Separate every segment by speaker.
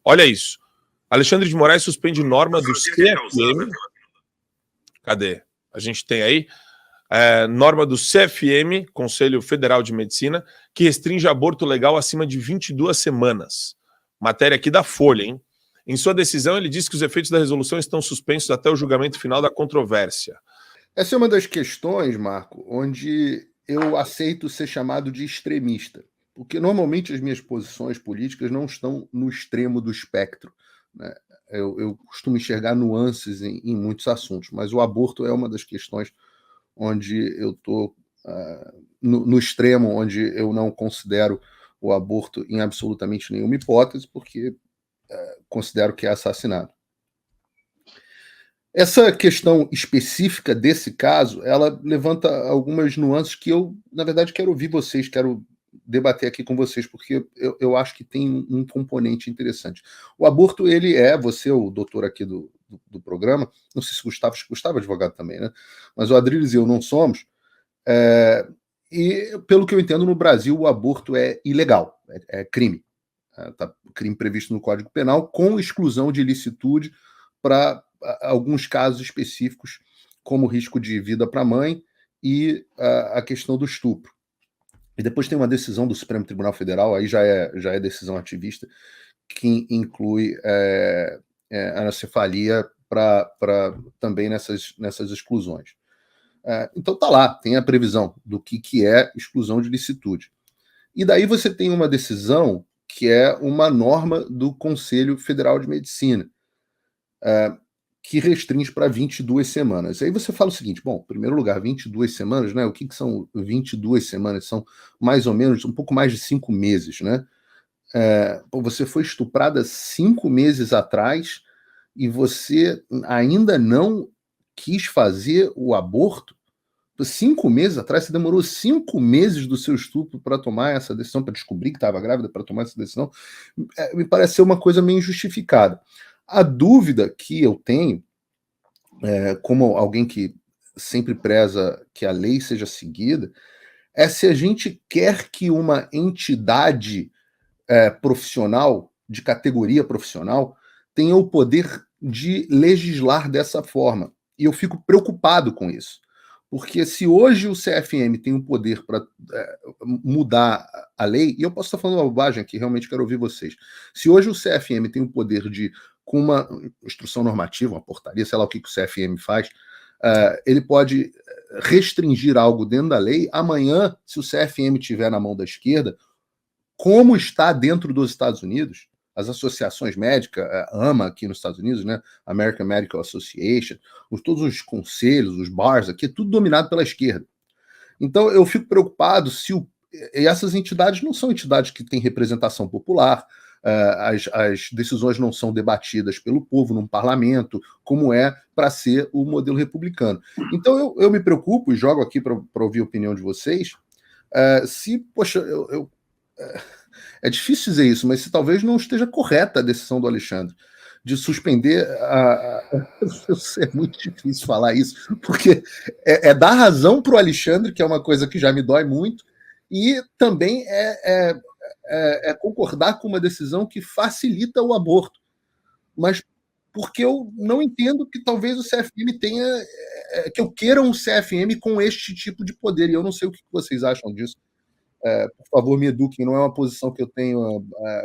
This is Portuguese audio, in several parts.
Speaker 1: Olha isso. Alexandre de Moraes suspende norma do CFM. Cadê? A gente tem aí norma do CFM, Conselho Federal de Medicina, que restringe aborto legal acima de 22 semanas. Matéria aqui da Folha, hein? Em sua decisão, ele diz que os efeitos da resolução estão suspensos até o julgamento final da controvérsia.
Speaker 2: Essa é uma das questões, Marco, onde eu aceito ser chamado de extremista, porque normalmente as minhas posições políticas não estão no extremo do espectro, né? Eu costumo enxergar nuances em muitos assuntos, mas o aborto é uma das questões onde eu estou no extremo, onde eu não considero o aborto em absolutamente nenhuma hipótese, porque considero que é assassinato. Essa questão específica desse caso, ela levanta algumas nuances que eu, na verdade, quero ouvir vocês, quero debater aqui com vocês, porque eu acho que tem um componente interessante. O aborto, ele você é o doutor aqui do programa, não sei se Gustavo é advogado também, né? Mas o Adriles e eu não somos, e pelo que eu entendo, no Brasil, o aborto é ilegal, é crime. Tá crime previsto no Código Penal, com exclusão de ilicitude para alguns casos específicos, como risco de vida para a mãe e a questão do estupro. E depois tem uma decisão do Supremo Tribunal Federal, aí já é decisão ativista, que inclui anencefalia também nessas exclusões. Então tá lá, tem a previsão do que é exclusão de licitude. E daí você tem uma decisão que é uma norma do Conselho Federal de Medicina, que restringe para 22 semanas. Aí você fala o seguinte, bom, em primeiro lugar, 22 semanas, né? O que são 22 semanas? São mais ou menos um pouco mais de 5 meses, né? Você foi estuprada 5 meses atrás e você ainda não quis fazer o aborto? 5 meses atrás, você demorou 5 meses do seu estupro para tomar essa decisão, para descobrir que estava grávida, para tomar essa decisão, me pareceu uma coisa meio injustificada. A dúvida que eu tenho, como alguém que sempre preza que a lei seja seguida, é se a gente quer que uma entidade profissional, de categoria profissional, tenha o poder de legislar dessa forma. E eu fico preocupado com isso. Porque se hoje o CFM tem o poder para mudar a lei, e eu posso estar falando uma bobagem aqui, realmente quero ouvir vocês. Se hoje o CFM tem o poder de, com uma instrução normativa, uma portaria, sei lá o que o CFM faz, ele pode restringir algo dentro da lei. Amanhã, se o CFM estiver na mão da esquerda, como está dentro dos Estados Unidos, as associações médicas, a AMA aqui nos Estados Unidos, né, American Medical Association, todos os conselhos, os bars aqui, é tudo dominado pela esquerda. Então eu fico preocupado e essas entidades não são entidades que têm representação popular, as decisões não são debatidas pelo povo num parlamento, como é para ser o modelo republicano. Então eu me preocupo e jogo aqui para ouvir a opinião de vocês, é difícil dizer isso, mas se talvez não esteja correta a decisão do Alexandre de suspender é muito difícil falar isso, porque dar razão para o Alexandre, que é uma coisa que já me dói muito, e também concordar com uma decisão que facilita o aborto. Mas porque eu não entendo que talvez o CFM tenha... que eu queira um CFM com este tipo de poder, e eu não sei o que vocês acham disso. Por favor, me eduquem, não é uma posição que eu tenho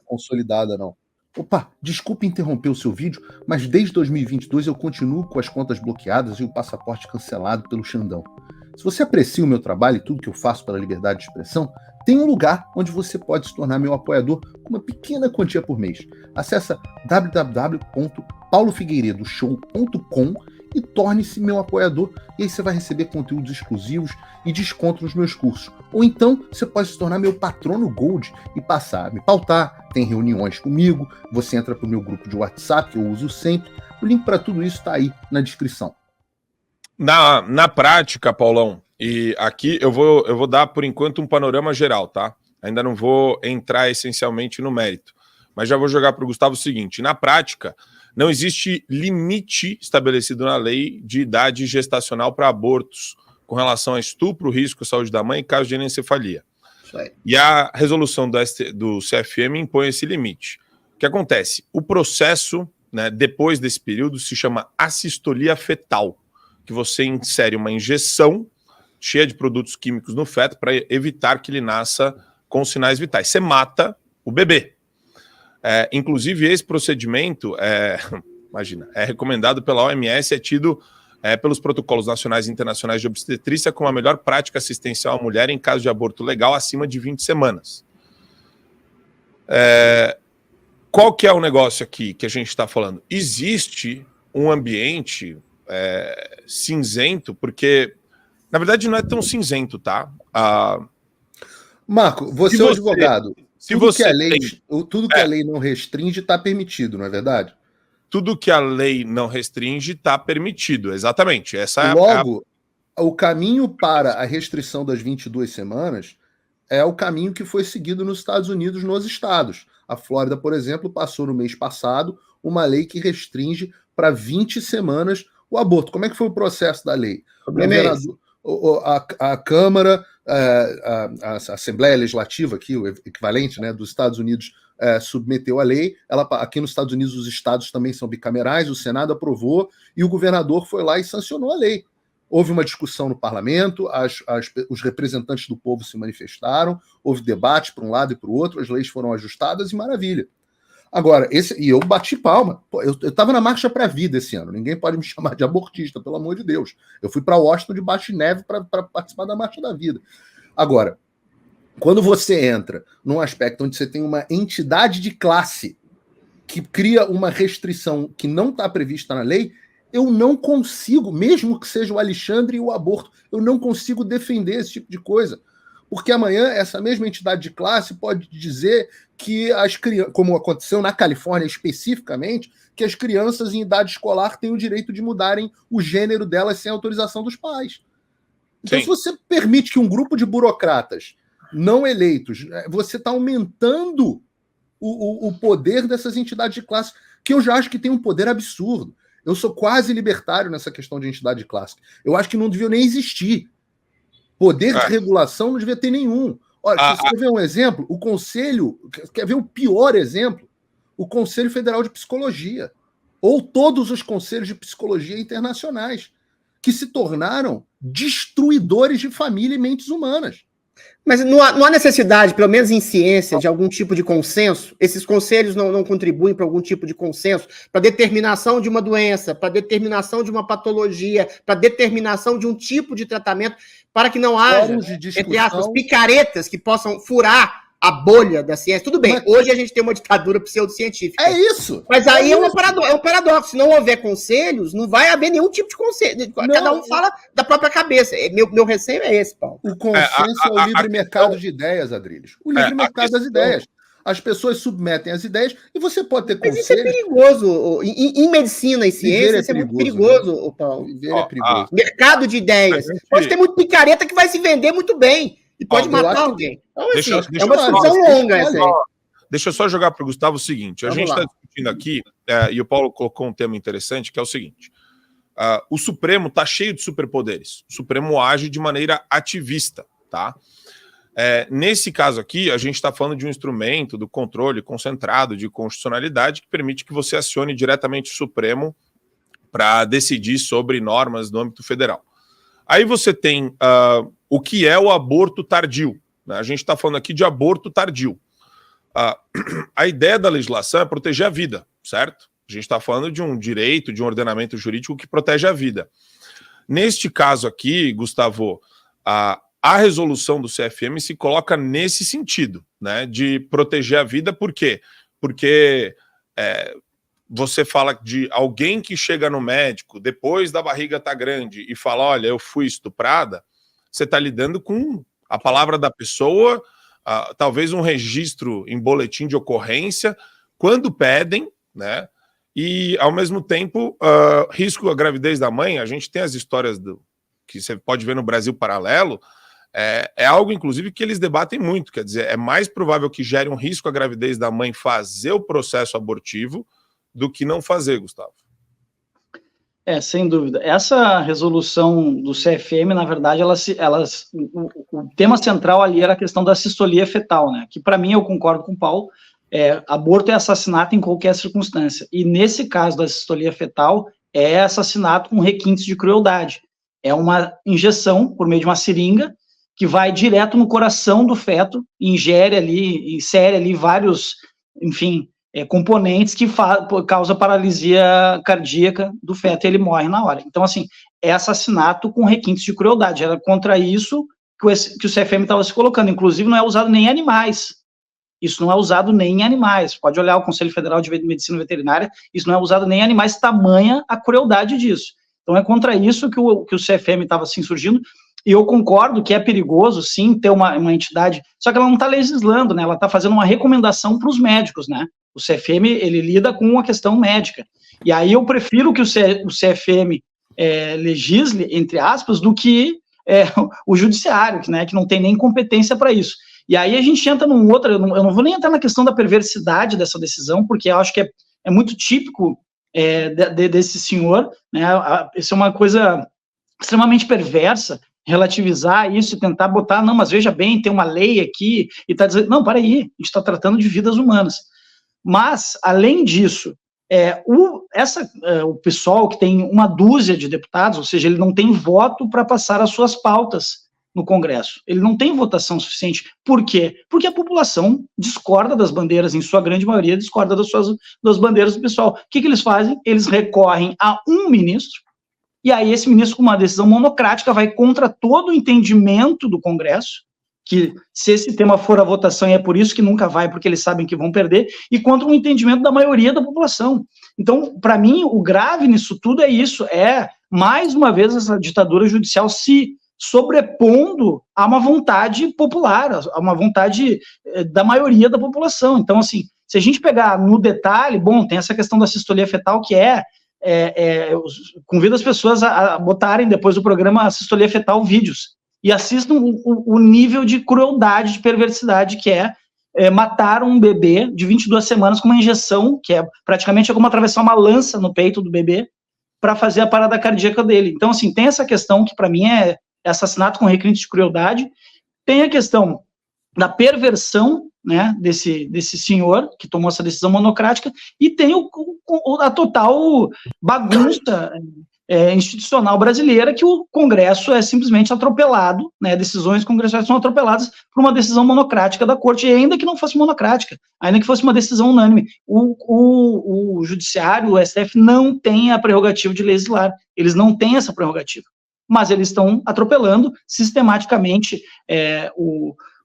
Speaker 2: consolidada, não. Opa, desculpe interromper o seu vídeo, mas desde 2022 eu continuo com as contas bloqueadas e o passaporte cancelado pelo Xandão. Se você aprecia o meu trabalho e tudo que eu faço pela liberdade de expressão, tem um lugar onde você pode se tornar meu apoiador com uma pequena quantia por mês. Acesse www.paulofigueiredoshow.com e torne-se meu apoiador, e aí você vai receber conteúdos exclusivos e desconto nos meus cursos. Ou então, você pode se tornar meu patrono Gold e passar a me pautar, tem reuniões comigo, você entra para o meu grupo de WhatsApp, que eu uso sempre. O link para tudo isso está aí na descrição.
Speaker 1: Na prática, Paulão, e aqui eu vou dar, por enquanto, um panorama geral, tá? Ainda não vou entrar essencialmente no mérito, mas já vou jogar para o Gustavo o seguinte: na prática, não existe limite estabelecido na lei de idade gestacional para abortos com relação a estupro, risco à saúde da mãe e caso de anencefalia. E a resolução do CFM impõe esse limite, que acontece? O processo, né, depois desse período, se chama assistolia fetal, que você insere uma injeção cheia de produtos químicos no feto para evitar que ele nasça com sinais vitais. Você mata o bebê. Inclusive, esse procedimento, imagina, é recomendado pela OMS, é tido pelos protocolos nacionais e internacionais de obstetrícia como a melhor prática assistencial à mulher em caso de aborto legal acima de 20 semanas. Qual que é o negócio aqui que a gente está falando? Existe um ambiente cinzento, porque, na verdade, não é tão cinzento, tá?
Speaker 2: Marco, você é um advogado. Tudo que a lei não restringe está permitido, não é verdade?
Speaker 1: Tudo que a lei não restringe está permitido, exatamente.
Speaker 2: Logo, o caminho para a restrição das 22 semanas é o caminho que foi seguido nos Estados Unidos, nos estados. A Flórida, por exemplo, passou no mês passado uma lei que restringe para 20 semanas o aborto. Como é que foi o processo da lei? A Câmara, a Assembleia Legislativa, aqui, o equivalente, né, dos Estados Unidos, submeteu a lei. Aqui nos Estados Unidos os estados também são bicamerais, o Senado aprovou e o governador foi lá e sancionou a lei. Houve uma discussão no parlamento, os representantes do povo se manifestaram, houve debate para um lado e para o outro, as leis foram ajustadas e maravilha. Agora, e eu bati palma. Pô, eu estava na Marcha para a Vida esse ano, ninguém pode me chamar de abortista, pelo amor de Deus. Eu fui para Washington debaixo de neve para participar da Marcha da Vida. Agora, quando você entra num aspecto onde você tem uma entidade de classe que cria uma restrição que não está prevista na lei, eu não consigo, mesmo que seja o Alexandre e o aborto, eu não consigo defender esse tipo de coisa. Porque amanhã essa mesma entidade de classe pode dizer que as crianças, como aconteceu na Califórnia especificamente, que as crianças em idade escolar têm o direito de mudarem o gênero delas sem autorização dos pais. Então, se você permite que um grupo de burocratas não eleitos, você está aumentando o poder dessas entidades de classe, que eu já acho que tem um poder absurdo. Eu sou quase libertário nessa questão de entidade de classe. Eu acho que não devia nem existir. Poder de regulação não devia ter nenhum. Olha, se você ver um exemplo, o Conselho, quer ver o pior exemplo? O Conselho Federal de Psicologia, ou todos os conselhos de psicologia internacionais, que se tornaram destruidores de família e mentes humanas.
Speaker 3: Mas não há necessidade, pelo menos em ciência, de algum tipo de consenso? Esses conselhos não contribuem para algum tipo de consenso? Para determinação de uma doença, para determinação de uma patologia, para determinação de um tipo de tratamento, para que não haja, entre aspas, picaretas que possam furar a bolha da ciência. Tudo bem, hoje a gente tem uma ditadura pseudocientífica.
Speaker 2: É isso!
Speaker 3: Mas aí é um paradoxo. Se não houver conselhos, não vai haver nenhum tipo de conselho. Cada um fala da própria cabeça. Meu receio é esse, Paulo.
Speaker 2: O consenso é o livre mercado de ideias, Adriles. O livre mercado das ideias. As pessoas submetem as ideias e você pode ter conselhos.
Speaker 3: Mas isso é perigoso. Em medicina e ciência, isso é muito perigoso, Paulo.
Speaker 2: Viver é perigoso.
Speaker 3: Mercado de ideias. Pode ter muito picareta que vai se vender muito bem. E pode matar alguém. Então, assim, é uma discussão longa essa aí.
Speaker 1: Deixa eu só jogar para o Gustavo o seguinte. A gente está discutindo aqui, e o Paulo colocou um tema interessante, que é o seguinte. O Supremo está cheio de superpoderes. O Supremo age de maneira ativista, tá? Nesse caso aqui, a gente está falando de um instrumento do controle concentrado de constitucionalidade que permite que você acione diretamente o Supremo para decidir sobre normas no âmbito federal. Aí você tem o que é o aborto tardio. Né? A gente está falando aqui de aborto tardio. A ideia da legislação é proteger a vida, certo? A gente está falando de um direito, de um ordenamento jurídico que protege a vida. Neste caso aqui, Gustavo, a resolução do CFM se coloca nesse sentido, né, de proteger a vida. Por quê? Porque você fala de alguém que chega no médico depois da barriga tá grande e fala, olha, eu fui estuprada, você está lidando com a palavra da pessoa, talvez um registro em boletim de ocorrência, quando pedem, né, e ao mesmo tempo, risco à gravidez da mãe. A gente tem as histórias que você pode ver no Brasil Paralelo, é algo, inclusive, que eles debatem muito. Quer dizer, é mais provável que gere um risco à gravidez da mãe fazer o processo abortivo do que não fazer, Gustavo.
Speaker 4: Sem dúvida. Essa resolução do CFM, na verdade, o tema central ali era a questão da sistolia fetal, né? Que, para mim, eu concordo com o Paulo, aborto é assassinato em qualquer circunstância. E nesse caso da sistolia fetal, é assassinato com requintes de crueldade. É uma injeção por meio de uma seringa que vai direto no coração do feto, insere ali vários, enfim, componentes que causam paralisia cardíaca do feto e ele morre na hora. Então, assim, é assassinato com requintes de crueldade. Era contra isso que o CFM estava se colocando. Inclusive, não é usado nem em animais. Isso não é usado nem em animais. Pode olhar o Conselho Federal de Medicina Veterinária, isso não é usado nem em animais, tamanha a crueldade disso. Então, é contra isso que o CFM estava se insurgindo, e eu concordo que é perigoso, sim, ter uma entidade, só que ela não está legislando, né? Ela está fazendo uma recomendação para os médicos, né? O CFM, ele lida com a questão médica. E aí eu prefiro que o CFM legisle, entre aspas, do que o judiciário, né, que não tem nem competência para isso. E aí a gente entra num outro, eu não vou nem entrar na questão da perversidade dessa decisão, porque eu acho que é muito típico desse senhor, né? Isso é uma coisa extremamente perversa, relativizar isso e tentar botar, não, mas veja bem, tem uma lei aqui, e está dizendo, não, para aí, a gente está tratando de vidas humanas. Mas, além disso, o pessoal que tem uma dúzia de deputados, ou seja, ele não tem voto para passar as suas pautas no Congresso. Ele não tem votação suficiente. Por quê? Porque a população discorda das bandeiras, em sua grande maioria, discorda das bandeiras do pessoal. O que eles fazem? Eles recorrem a um ministro, e aí esse ministro, com uma decisão monocrática, vai contra todo o entendimento do Congresso, que se esse tema for a votação, e é por isso que nunca vai, porque eles sabem que vão perder, e contra o entendimento da maioria da população. Então, para mim, o grave nisso tudo é isso, mais uma vez, essa ditadura judicial se sobrepondo a uma vontade popular, a uma vontade da maioria da população. Então, assim, se a gente pegar no detalhe, tem essa questão da sistolia fetal, que convido as pessoas a botarem depois do programa a sistolia fetal vídeos, e assistam o nível de crueldade, de perversidade que matar um bebê de 22 semanas com uma injeção, que praticamente como atravessar uma lança no peito do bebê para fazer a parada cardíaca dele. Então, assim, tem essa questão que para mim é assassinato com requinte de crueldade, tem a questão da perversão, né, desse senhor que tomou essa decisão monocrática, e tem a total bagunça institucional brasileira, que o Congresso é simplesmente atropelado, né, decisões congressuais são atropeladas por uma decisão monocrática da Corte, e ainda que não fosse monocrática, ainda que fosse uma decisão unânime, o Judiciário, o STF, não tem a prerrogativa de legislar, eles não têm essa prerrogativa, mas eles estão atropelando sistematicamente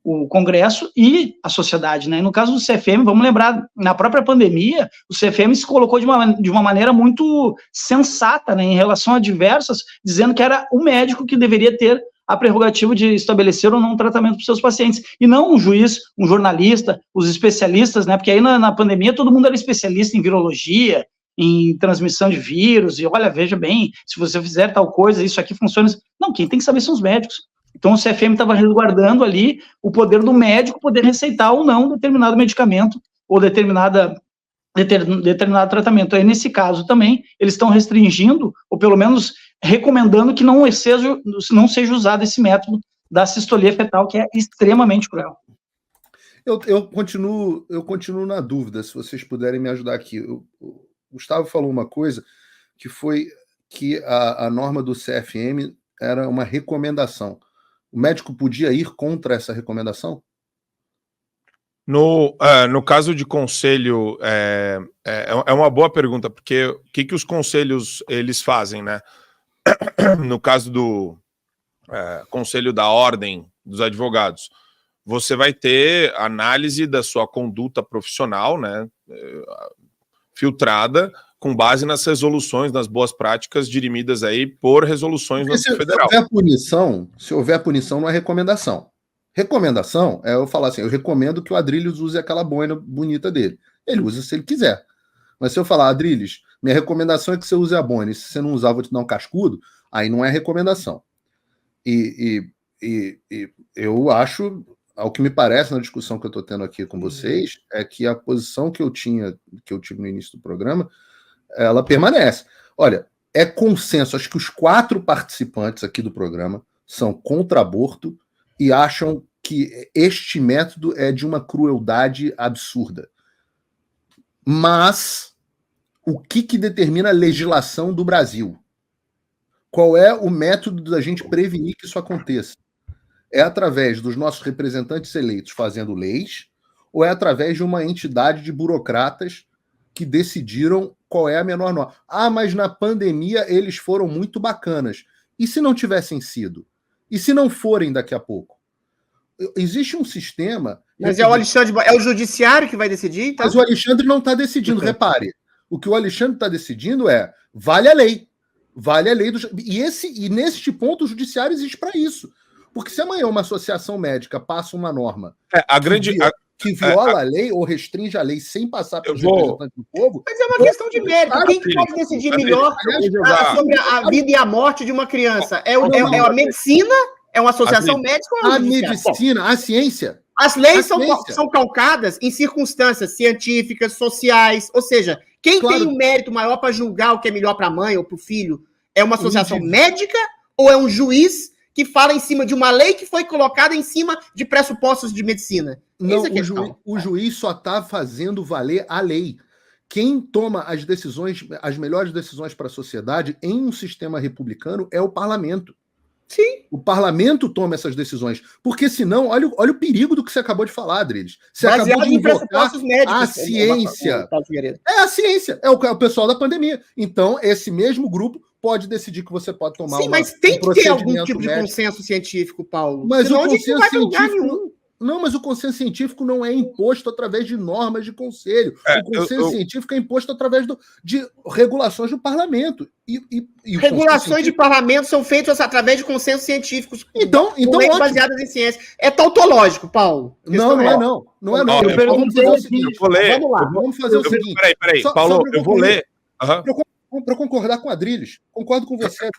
Speaker 4: o Congresso e a sociedade, né? No caso do CFM, vamos lembrar, na própria pandemia, o CFM se colocou de uma maneira muito sensata, né, em relação a diversas, dizendo que era o médico que deveria ter a prerrogativa de estabelecer ou não um tratamento para os seus pacientes, e não um juiz, um jornalista, os especialistas, né? Porque aí na pandemia todo mundo era especialista em virologia, em transmissão de vírus, e olha, veja bem, se você fizer tal coisa, isso aqui funciona. Não, quem tem que saber são os médicos. Então, o CFM estava resguardando ali o poder do médico poder receitar ou não determinado medicamento ou determinado tratamento. Aí, nesse caso também, eles estão restringindo, ou pelo menos recomendando que não seja usado esse método da sistolia fetal, que é extremamente cruel.
Speaker 2: Eu continuo na dúvida, se vocês puderem me ajudar aqui. O Gustavo falou uma coisa, que foi que a norma do CFM era uma recomendação. O médico podia ir contra essa recomendação?
Speaker 1: No caso de conselho, é uma boa pergunta, porque o que os conselhos eles fazem, né? No caso do Conselho da Ordem dos Advogados, você vai ter análise da sua conduta profissional, né? Filtrada, com base nas resoluções, nas boas práticas dirimidas aí por resoluções no federal.
Speaker 2: Se houver punição, não é recomendação. Recomendação é eu falar assim, eu recomendo que o Adrilles use aquela boina bonita dele. Ele usa se ele quiser. Mas se eu falar, Adrilles, minha recomendação é que você use a boina, e se você não usar, eu vou te dar um cascudo, aí não é recomendação. E eu acho, ao que me parece na discussão que eu estou tendo aqui com vocês, é que a posição que eu tive no início do programa, ela permanece. Olha, é consenso, acho que os 4 participantes aqui do programa são contra aborto e acham que este método é de uma crueldade absurda. Mas o que determina a legislação do Brasil? Qual é o método da gente prevenir que isso aconteça? É através dos nossos representantes eleitos fazendo leis ou é através de uma entidade de burocratas que decidiram qual é a menor norma? Ah, mas na pandemia eles foram muito bacanas. E se não tivessem sido? E se não forem daqui a pouco? Existe um sistema...
Speaker 3: Mas é o Alexandre, é o judiciário que vai decidir? Então?
Speaker 2: Mas o Alexandre não está decidindo, repare. O que o Alexandre está decidindo é, vale a lei. Vale a lei. E neste ponto o judiciário existe para isso. Porque se amanhã uma associação médica passa uma norma que viola a lei ou restringe a lei sem passar pelos representantes do povo...
Speaker 3: Mas é uma questão de mérito. Quem pode decidir melhor sobre a vida e a morte de uma criança? É a medicina? É uma associação médica ou é
Speaker 2: a medicina, a ciência?
Speaker 3: As leis são calcadas em circunstâncias científicas, sociais, ou seja, quem tem um mérito maior para julgar o que é melhor para a mãe ou para o filho é uma associação médica ou é um juiz que fala em cima de uma lei que foi colocada em cima de pressupostos de medicina?
Speaker 2: Não, o juiz só está fazendo valer a lei. Quem toma as decisões, as melhores decisões para a sociedade em um sistema republicano é o parlamento.
Speaker 3: Sim.
Speaker 2: O parlamento toma essas decisões. Porque senão, olha o perigo do que você acabou de falar, Adriles. Você acabou de invocar a ciência. É a ciência. É o pessoal da pandemia. Então, esse mesmo grupo pode decidir que você pode tomar
Speaker 3: mas tem que ter algum tipo de consenso científico, Paulo.
Speaker 2: Mas senão o consenso científico... Não, mas o consenso científico não é imposto através de normas de conselho. O consenso científico é imposto através de regulações do parlamento.
Speaker 3: Regulações de parlamento são feitas através de consensos científicos.
Speaker 2: Então
Speaker 3: baseadas em ciência. É tautológico, Paulo.
Speaker 2: Não é não. Eu perguntei o seguinte.
Speaker 3: Vamos lá.
Speaker 2: Vamos fazer o seguinte.
Speaker 1: Peraí, Paulo, eu vou ler.
Speaker 2: Para concordar com o Adriles, concordo com você.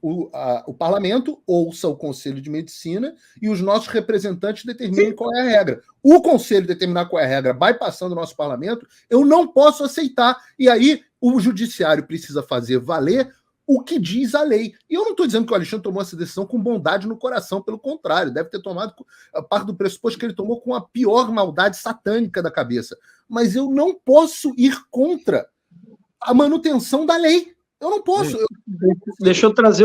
Speaker 2: O parlamento ouça o Conselho de Medicina e os nossos representantes determinem qual é a regra. O Conselho determinar qual é a regra, bypassando o nosso parlamento, eu não posso aceitar. E aí o judiciário precisa fazer valer o que diz a lei. E eu não estou dizendo que o Alexandre tomou essa decisão com bondade no coração, pelo contrário, deve ter tomado a parte do pressuposto que ele tomou com a pior maldade satânica da cabeça. Mas eu não posso ir contra a manutenção da lei. Eu não posso.
Speaker 4: Deixa eu trazer